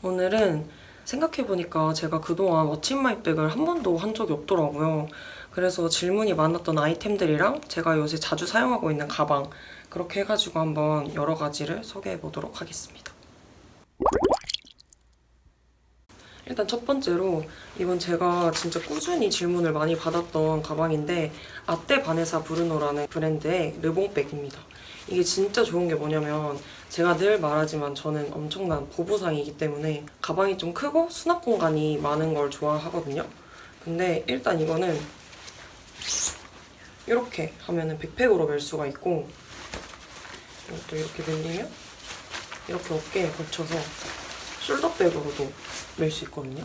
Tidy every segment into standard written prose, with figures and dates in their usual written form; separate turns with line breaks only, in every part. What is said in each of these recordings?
오늘은 생각해보니까 제가 그동안 왓츠 인 마이 백을 한 번도 한 적이 없더라고요. 그래서 질문이 많았던 아이템들이랑 제가 요새 자주 사용하고 있는 가방 그렇게 해가지고 한번 여러 가지를 소개해보도록 하겠습니다. 일단 첫 번째로 이건 제가 진짜 꾸준히 질문을 많이 받았던 가방인데 아떼 바네사 브루노라는 브랜드의 르봉백입니다. 이게 진짜 좋은 게 뭐냐면 제가 늘 말하지만 저는 엄청난 보부상이기 때문에 가방이 좀 크고 수납 공간이 많은 걸 좋아하거든요. 근데 일단 이거는 이렇게 하면은 백팩으로 멜 수가 있고 이것도 이렇게 늘리면 이렇게 어깨에 걸쳐서 숄더백으로도 멜 수 있거든요.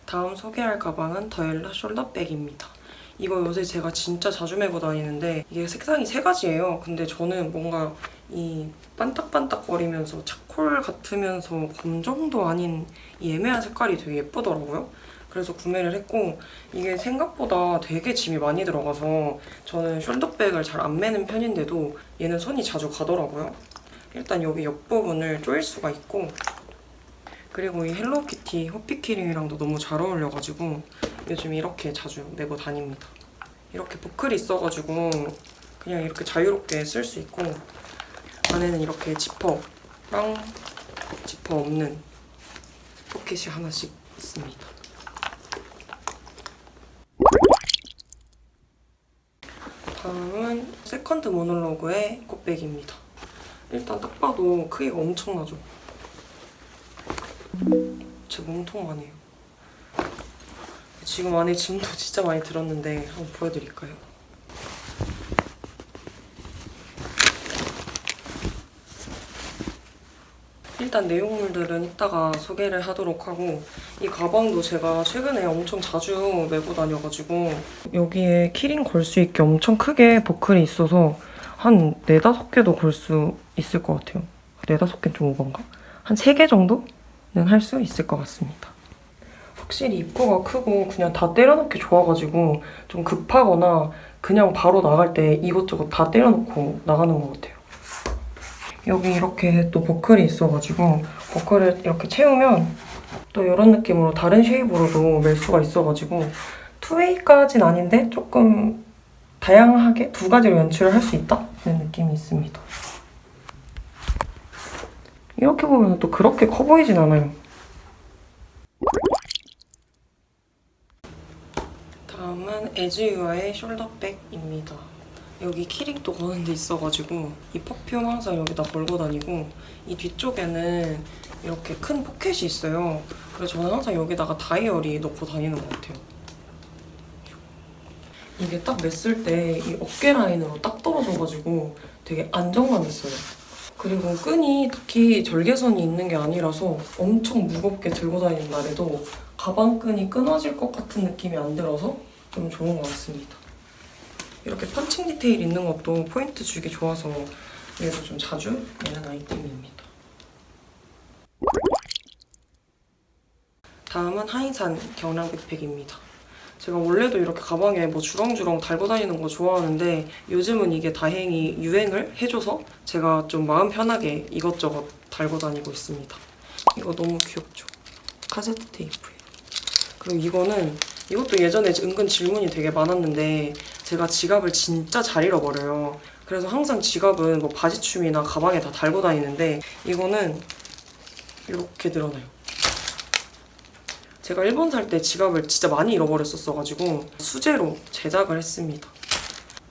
다음 소개할 가방은 더엘라 숄더백입니다. 이거 요새 제가 진짜 자주 메고 다니는데 이게 색상이 세 가지예요. 근데 저는 뭔가 이 반딱반딱거리면서 차콜 같으면서 검정도 아닌 이 애매한 색깔이 되게 예쁘더라고요. 그래서 구매를 했고 이게 생각보다 되게 짐이 많이 들어가서 저는 숄더백을 잘 안 매는 편인데도 얘는 손이 자주 가더라고요. 일단 여기 옆부분을 조일 수가 있고 그리고 이 헬로키티 호피 키링이랑도 너무 잘 어울려가지고 요즘 이렇게 자주 메고 다닙니다. 이렇게 보클이 있어가지고 그냥 이렇게 자유롭게 쓸 수 있고 안에는 이렇게 지퍼랑 지퍼 없는 포켓이 하나씩 있습니다. 다음은 세컨드 모놀로그의 꽃백입니다. 일단 딱 봐도 크기가 엄청나죠? 제 몸통만 해요. 지금 안에 짐도 진짜 많이 들었는데 한번 보여드릴까요? 일단 내용물들은 이따가 소개를 하도록 하고 이 가방도 제가 최근에 엄청 자주 메고 다녀가지고 여기에 키링 걸 수 있게 엄청 크게 버클이 있어서 한 4, 5개도 걸 수 있을 것 같아요. 4, 5개는 좀 오버인가? 한 3개 정도는 할 수 있을 것 같습니다. 확실히 입구가 크고 그냥 다 때려넣기 좋아가지고 좀 급하거나 그냥 바로 나갈 때 이것저것 다 때려놓고 나가는 것 같아요. 여기 이렇게 또 버클이 있어가지고 버클을 이렇게 채우면 또 이런 느낌으로 다른 쉐입으로도 멜 수가 있어가지고 투웨이까진 아닌데 조금 다양하게 두 가지로 연출을 할 수 있다는 느낌이 있습니다. 이렇게 보면 또 그렇게 커 보이진 않아요. 다음은 에즈유아의 숄더백입니다. 여기 키링도 거는 데 있어가지고 이 퍼퓸 항상 여기다 걸고 다니고 이 뒤쪽에는 이렇게 큰 포켓이 있어요. 그래서 저는 항상 여기다가 다이어리 넣고 다니는 것 같아요. 이게 딱 맸을 때 이 어깨 라인으로 딱 떨어져가지고 되게 안정감 있어요. 그리고 끈이 딱히 절개선이 있는 게 아니라서 엄청 무겁게 들고 다니는 날에도 가방끈이 끊어질 것 같은 느낌이 안 들어서 좀 좋은 것 같습니다. 이렇게 펀칭 디테일 있는 것도 포인트 주기 좋아서 얘도 좀 자주 내는 아이템입니다. 다음은 하이산 경량 백팩입니다. 제가 원래도 이렇게 가방에 뭐 주렁주렁 달고 다니는 거 좋아하는데 요즘은 이게 다행히 유행을 해줘서 제가 좀 마음 편하게 이것저것 달고 다니고 있습니다. 이거 너무 귀엽죠? 카세트 테이프예요. 그리고 이것도 예전에 은근 질문이 되게 많았는데 제가 지갑을 진짜 잘 잃어버려요. 그래서 항상 지갑은 뭐 바지춤이나 가방에 다 달고 다니는데 이거는 이렇게 늘어나요. 제가 일본 살 때 지갑을 진짜 많이 잃어버렸었어가지고 수제로 제작을 했습니다.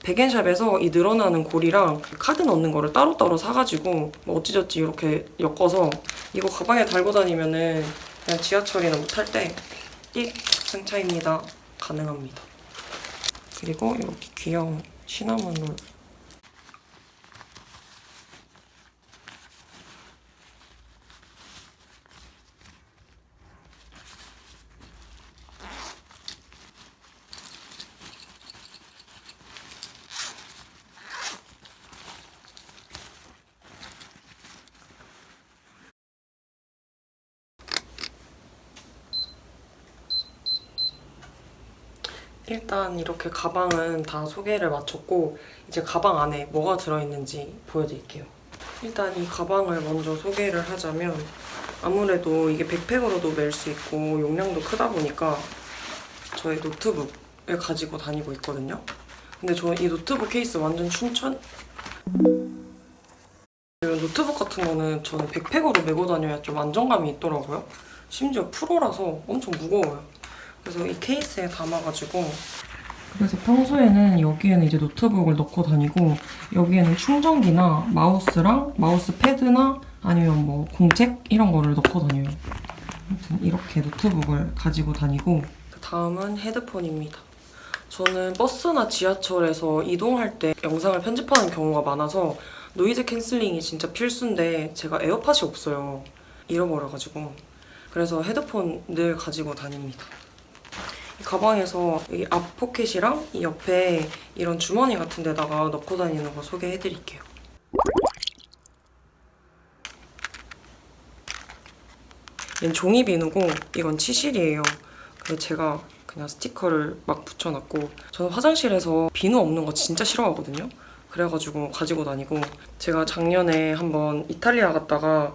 백엔샵에서 이 늘어나는 고리랑 카드 넣는 거를 따로따로 사가지고 뭐 어찌저찌 이렇게 엮어서 이거 가방에 달고 다니면은 그냥 지하철이나 뭐 탈 때 스틱 승차입니다. 가능합니다. 그리고 이렇게 귀여운 시나몬롤. 일단 이렇게 가방은 다 소개를 마쳤고 이제 가방 안에 뭐가 들어있는지 보여드릴게요. 일단 이 가방을 먼저 소개를 하자면 아무래도 이게 백팩으로도 멜 수 있고 용량도 크다 보니까 저의 노트북을 가지고 다니고 있거든요. 근데 저 이 노트북 케이스 완전 추천? 노트북 같은 거는 저는 백팩으로 메고 다녀야 좀 안정감이 있더라고요. 심지어 프로라서 엄청 무거워요. 그래서 이 케이스에 담아가지고 그래서 평소에는 여기에는 이제 노트북을 넣고 다니고 여기에는 충전기나 마우스랑 마우스 패드나 아니면 뭐 공책 이런 거를 넣고 다녀요. 아무튼 이렇게 노트북을 가지고 다니고 다음은 헤드폰입니다. 저는 버스나 지하철에서 이동할 때 영상을 편집하는 경우가 많아서 노이즈 캔슬링이 진짜 필수인데 제가 에어팟이 없어요. 잃어버려가지고. 그래서 헤드폰 늘 가지고 다닙니다. 이 가방에서 이 앞 포켓이랑 이 옆에 이런 주머니 같은 데다가 넣고 다니는 거 소개해드릴게요. 얘는 종이 비누고 이건 치실이에요. 근데 제가 그냥 스티커를 막 붙여놨고 저는 화장실에서 비누 없는 거 진짜 싫어하거든요. 그래가지고 가지고 다니고 제가 작년에 한번 이탈리아 갔다가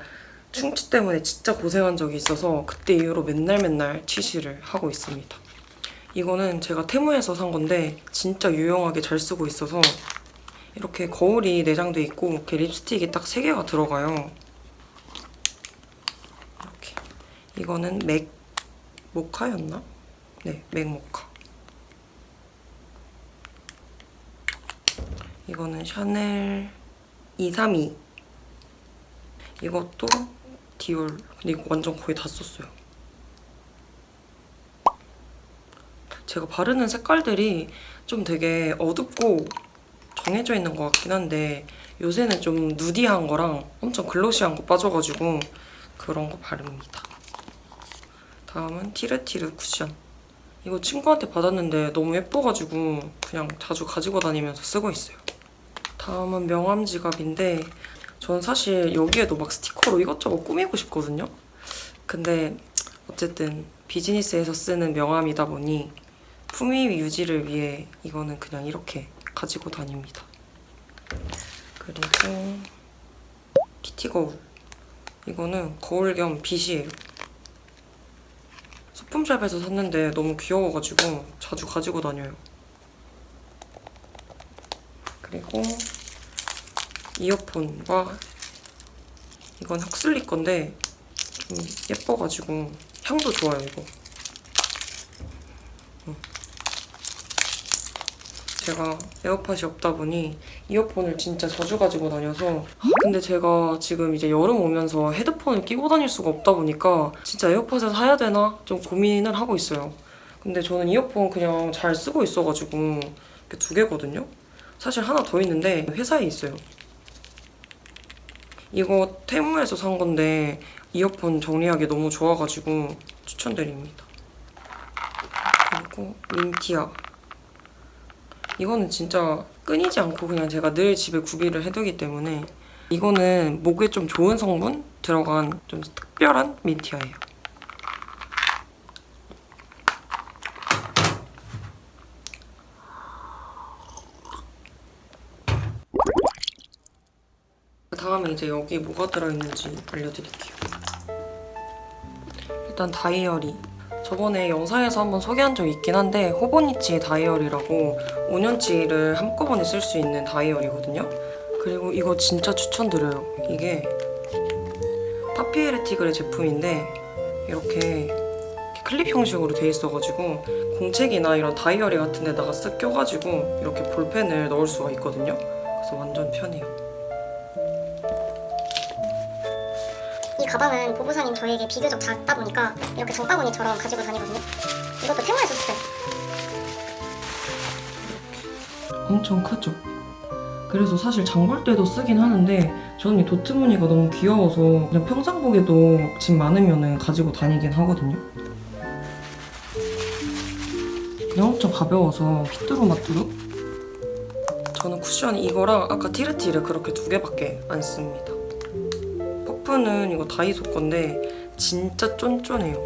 충치 때문에 진짜 고생한 적이 있어서 그때 이후로 맨날 치실을 하고 있습니다. 이거는 제가 테무에서 산 건데 진짜 유용하게 잘 쓰고 있어서 이렇게 거울이 내장돼 있고 이렇게 립스틱이 딱 3개가 들어가요. 이렇게. 이거는 맥 모카였나? 네, 맥 모카. 이거는 샤넬 232. 이것도 디올. 근데 이거 완전 거의 다 썼어요. 제가 바르는 색깔들이 좀 되게 어둡고 정해져 있는 것 같긴 한데 요새는 좀 누디한 거랑 엄청 글로시한 거 빠져가지고 그런 거 바릅니다. 다음은 티르티르 쿠션. 이거 친구한테 받았는데 너무 예뻐가지고 그냥 자주 가지고 다니면서 쓰고 있어요. 다음은 명함 지갑인데 전 사실 여기에도 막 스티커로 이것저것 꾸미고 싶거든요. 근데 어쨌든 비즈니스에서 쓰는 명함이다 보니 품위 유지를 위해 이거는 그냥 이렇게 가지고 다닙니다. 그리고 키티 거울. 이거는 거울 겸 빗이에요. 소품샵에서 샀는데 너무 귀여워가지고 자주 가지고 다녀요. 그리고 이어폰과 이건 헉슬리 건데 좀 예뻐가지고 향도 좋아요, 이거. 제가 에어팟이 없다 보니 이어폰을 진짜 자주 가지고 다녀서 근데 제가 지금 이제 여름 오면서 헤드폰을 끼고 다닐 수가 없다 보니까 진짜 에어팟을 사야 되나 좀 고민을 하고 있어요. 근데 저는 이어폰 그냥 잘 쓰고 있어가지고 이렇게 2개거든요. 사실 하나 더 있는데 회사에 있어요. 이거 테무에서 산 건데 이어폰 정리하기 너무 좋아가지고 추천드립니다. 그리고 민티아. 이거는 진짜 끊이지 않고 그냥 제가 늘 집에 구비를 해두기 때문에 이거는 목에 좀 좋은 성분 들어간 좀 특별한 민티아예요. 다음에 이제 여기 뭐가 들어있는지 알려드릴게요. 일단 다이어리. 저번에 영상에서 한번 소개한 적 있긴 한데 호보니치 다이어리라고 5년치를 한꺼번에 쓸 수 있는 다이어리거든요. 그리고 이거 진짜 추천드려요. 이게 파피에르티그의 제품인데 이렇게 클립 형식으로 돼 있어가지고 공책이나 이런 다이어리 같은 데다가 쓱 껴가지고 이렇게 볼펜을 넣을 수가 있거든요. 그래서 완전 편해요.
이 가방은 보부상인 저에게 비교적 작다 보니까 이렇게 장바구니처럼 가지고 다니거든요. 이것도 테무에서 샀어요.
엄청 크죠? 그래서 사실 장 볼 때도 쓰긴 하는데 저는 이 도트 무늬가 너무 귀여워서 그냥 평상복에도 짐 많으면 가지고 다니긴 하거든요. 그냥 엄청 가벼워서 휘뚜루마뚜루? 저는 쿠션이 이거랑 아까 티르티를 그렇게 2개밖에 안 씁니다. 퍼프는 이거 다이소 건데 진짜 쫀쫀해요.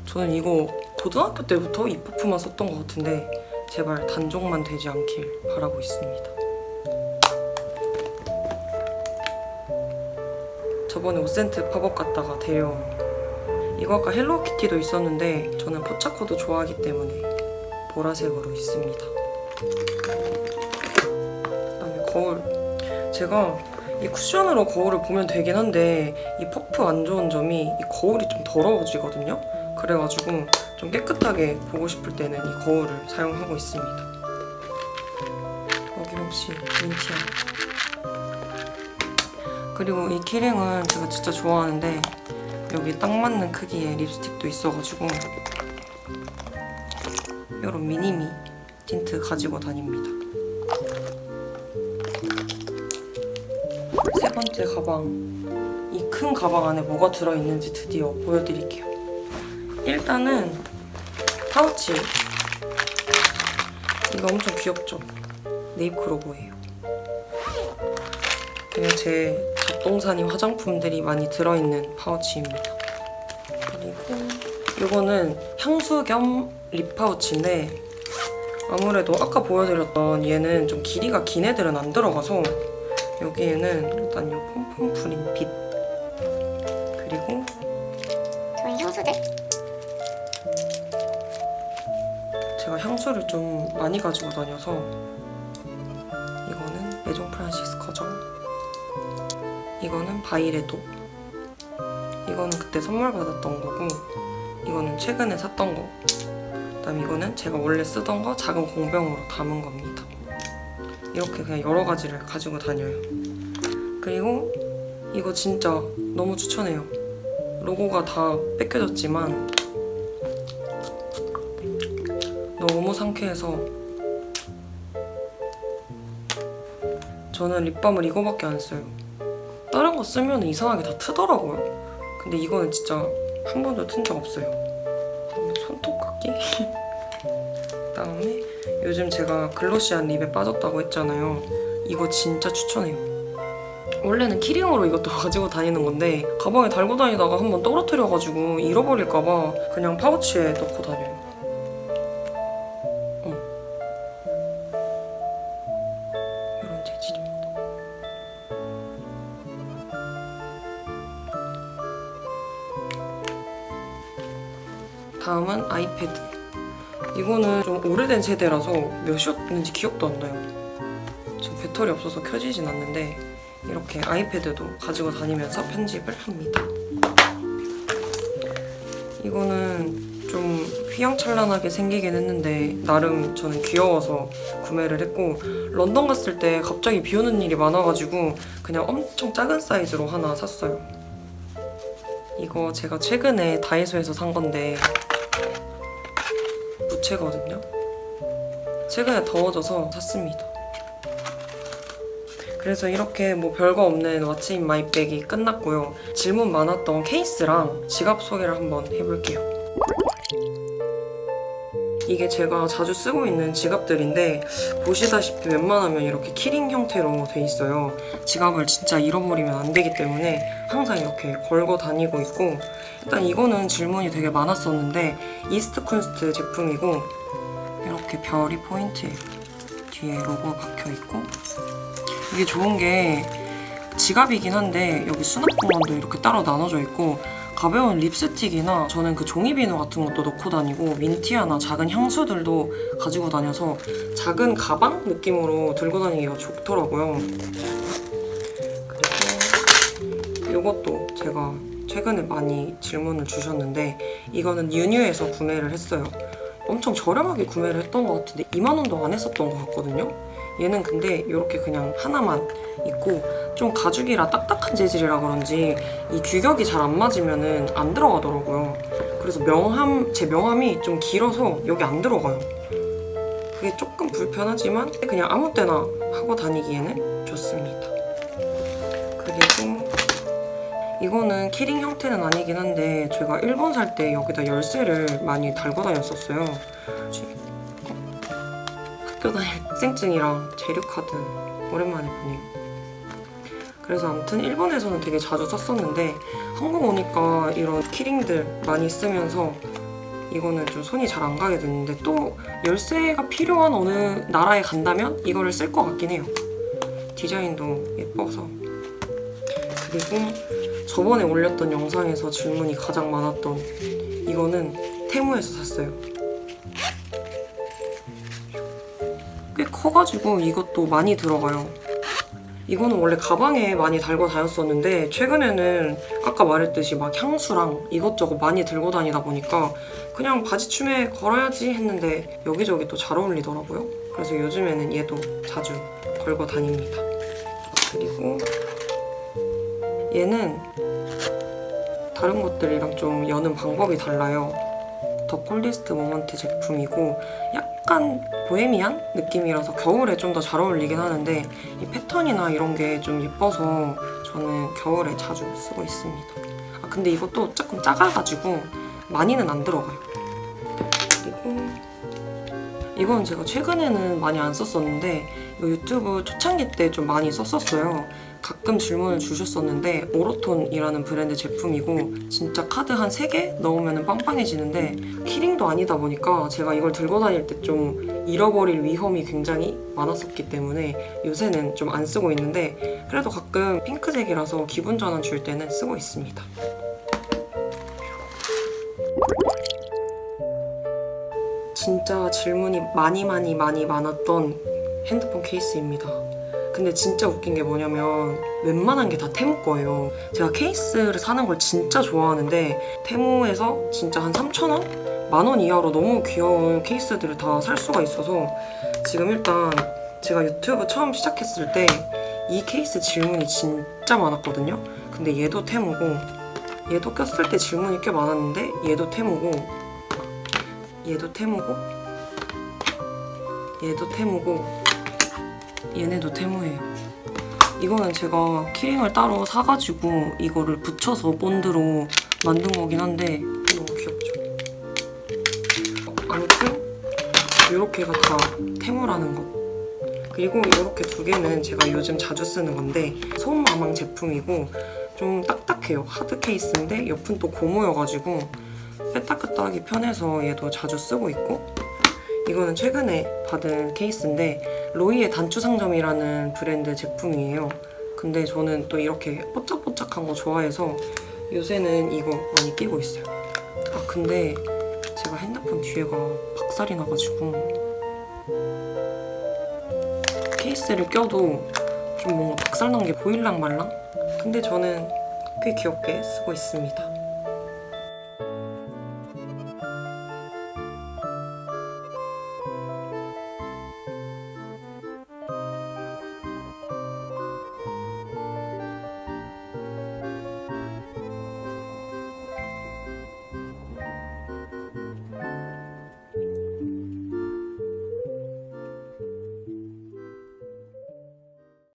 저는 이거 고등학교 때부터 이 퍼프만 썼던 것 같은데 제발 단종만 되지 않길 바라고 있습니다. 저번에 5센트 팝업 갔다가 데려온 이거 아까 헬로우키티도 있었는데 저는 포차코도 좋아하기 때문에 보라색으로 있습니다. 그다음에 거울. 제가 이 쿠션으로 거울을 보면 되긴 한데 이 퍼프 안 좋은 점이 이 거울이 좀 더러워지거든요. 그래가지고 좀 깨끗하게 보고 싶을 때는 이 거울을 사용하고 있습니다. 어김없이 민티야. 그리고 이 키링은 제가 진짜 좋아하는데 여기 딱 맞는 크기의 립스틱도 있어가지고 이런 미니미 틴트 가지고 다닙니다. 세 번째 가방. 이 큰 가방 안에 뭐가 들어있는지 드디어 보여드릴게요. 일단은 파우치. 이거 엄청 귀엽죠? 네잎크로보예요. 그냥 제 잡동사니 화장품들이 많이 들어있는 파우치입니다. 그리고 이거는 향수 겸 립 파우치인데 아무래도 아까 보여드렸던 얘는 좀 길이가 긴 애들은 안 들어가서 여기에는 일단 이 폼폼 풀인 빛 그리고
저희 향수들.
제가 향수를 좀 많이 가지고 다녀서 이거는 메종 프란시스 커정, 이거는 바이레도, 이거는 그때 선물 받았던 거고 이거는 최근에 샀던 거, 그다음에 이거는 제가 원래 쓰던 거 작은 공병으로 담은 겁니다. 이렇게 그냥 여러 가지를 가지고 다녀요. 그리고 이거 진짜 너무 추천해요. 로고가 다 뺏겨졌지만 너무 상쾌해서 저는 립밤을 이거밖에 안 써요. 다른 거 쓰면 이상하게 다 트더라고요. 근데 이거는 진짜 한 번도 튼 적 없어요. 손톱 깎기? 그다음에 요즘 제가 글로시한 립에 빠졌다고 했잖아요. 이거 진짜 추천해요. 원래는 키링으로 이것도 가지고 다니는 건데 가방에 달고 다니다가 한번 떨어뜨려가지고 잃어버릴까봐 그냥 파우치에 넣고 다녀요. 이런 재질입니다. 다음은 아이패드. 이거는 좀 오래된 세대라서 몇이었는지 기억도 안 나요. 지금 배터리 없어서 켜지진 않는데 이렇게 아이패드도 가지고 다니면서 편집을 합니다. 이거는 좀 휘황찬란하게 생기긴 했는데 나름 저는 귀여워서 구매를 했고 런던 갔을 때 갑자기 비 오는 일이 많아가지고 그냥 엄청 작은 사이즈로 하나 샀어요. 이거 제가 최근에 다이소에서 산 건데 무채거든요. 최근에 더워져서 샀습니다. 그래서 이렇게 뭐 별거 없는 왓츠 인 마이 백이 끝났고요. 질문 많았던 케이스랑 지갑 소개를 한번 해볼게요. 이게 제가 자주 쓰고 있는 지갑들인데 보시다시피 웬만하면 이렇게 키링 형태로 돼 있어요. 지갑을 진짜 잃어버리면 안 되기 때문에 항상 이렇게 걸고 다니고 있고 일단 이거는 질문이 되게 많았었는데 이스트쿤스트 제품이고 이렇게 별이 포인트예요. 뒤에 로고 박혀있고 이게 좋은 게 지갑이긴 한데 여기 수납 공간도 이렇게 따로 나눠져 있고 가벼운 립스틱이나 저는 그 종이비누 같은 것도 넣고 다니고 민티아나 작은 향수들도 가지고 다녀서 작은 가방 느낌으로 들고 다니기가 좋더라고요. 그리고 이것도 제가 최근에 많이 질문을 주셨는데 이거는 유뉴에서 구매를 했어요. 엄청 저렴하게 구매를 했던 것 같은데 2만 원도 안 했었던 것 같거든요. 얘는 근데 이렇게 그냥 하나만 있고 좀 가죽이라 딱딱한 재질이라 그런지 이 규격이 잘 안 맞으면은 안 들어가더라고요. 그래서 제 명함이 좀 길어서 여기 안 들어가요. 그게 조금 불편하지만 그냥 아무 때나 하고 다니기에는 좋습니다. 그리고 이거는 키링 형태는 아니긴 한데 제가 일본 살 때 여기다 열쇠를 많이 달고 다녔었어요. 학교 다닐 학생증이랑 재료카드 오랜만에 보네요. 그래서 아무튼 일본에서는 되게 자주 썼었는데 한국 오니까 이런 키링들 많이 쓰면서 이거는 좀 손이 잘 안 가게 됐는데 또 열쇠가 필요한 어느 나라에 간다면 이거를 쓸 것 같긴 해요. 디자인도 예뻐서. 그리고 저번에 올렸던 영상에서 질문이 가장 많았던 이거는 테무에서 샀어요. 꽤 커가지고 이것도 많이 들어가요. 이거는 원래 가방에 많이 달고 다녔었는데 최근에는 아까 말했듯이 막 향수랑 이것저것 많이 들고 다니다 보니까 그냥 바지춤에 걸어야지 했는데 여기저기 또 잘 어울리더라고요. 그래서 요즘에는 얘도 자주 걸고 다닙니다. 그리고 얘는 다른 것들이랑 좀 여는 방법이 달라요. 더 콜디스트 모먼트 제품이고 약간 보헤미안 느낌이라서 겨울에 좀 더 잘 어울리긴 하는데 이 패턴이나 이런 게 좀 예뻐서 저는 겨울에 자주 쓰고 있습니다. 아 근데 이것도 조금 작아가지고 많이는 안 들어가요. 그리고 이건 제가 최근에는 많이 안 썼었는데 유튜브 초창기 때 좀 많이 썼었어요. 가끔 질문을 주셨었는데 오로톤이라는 브랜드 제품이고 진짜 카드 한 3개 넣으면 빵빵해지는데 키링도 아니다 보니까 제가 이걸 들고 다닐 때 좀 잃어버릴 위험이 굉장히 많았었기 때문에 요새는 좀 안 쓰고 있는데 그래도 가끔 핑크색이라서 기분 전환 줄 때는 쓰고 있습니다. 진짜 질문이 많이 많았던 핸드폰 케이스입니다. 근데 진짜 웃긴 게 뭐냐면 웬만한 게 다 테무 거예요. 제가 케이스를 사는 걸 진짜 좋아하는데 테무에서 진짜 한 3,000원? 10,000원 이하로 너무 귀여운 케이스들을 다 살 수가 있어서 지금 일단 제가 유튜브 처음 시작했을 때 이 케이스 질문이 진짜 많았거든요. 근데 얘도 테무고 얘도 꼈을 때 질문이 꽤 많았는데 얘도 테무고 얘도 테무고 얘도 테무고 얘네도 테무예요. 이거는 제가 키링을 따로 사가지고 이거를 붙여서 본드로 만든 거긴 한데 너무 귀엽죠? 아무튼 이렇게가 다 테무라는 것. 그리고 이렇게 2개는 제가 요즘 자주 쓰는 건데 소음마망 제품이고 좀 딱딱해요. 하드 케이스인데 옆은 또 고무여가지고 빼딱끄딱하기 편해서 얘도 자주 쓰고 있고 이거는 최근에 받은 케이스인데 로이의 단추상점이라는 브랜드 제품이에요. 근데 저는 또 이렇게 뽀짝뽀짝한 거 좋아해서 요새는 이거 많이 끼고 있어요. 아 근데 제가 핸드폰 뒤에가 박살이 나가지고 케이스를 껴도 좀 뭔가 박살난 게 보일랑 말랑? 근데 저는 꽤 귀엽게 쓰고 있습니다.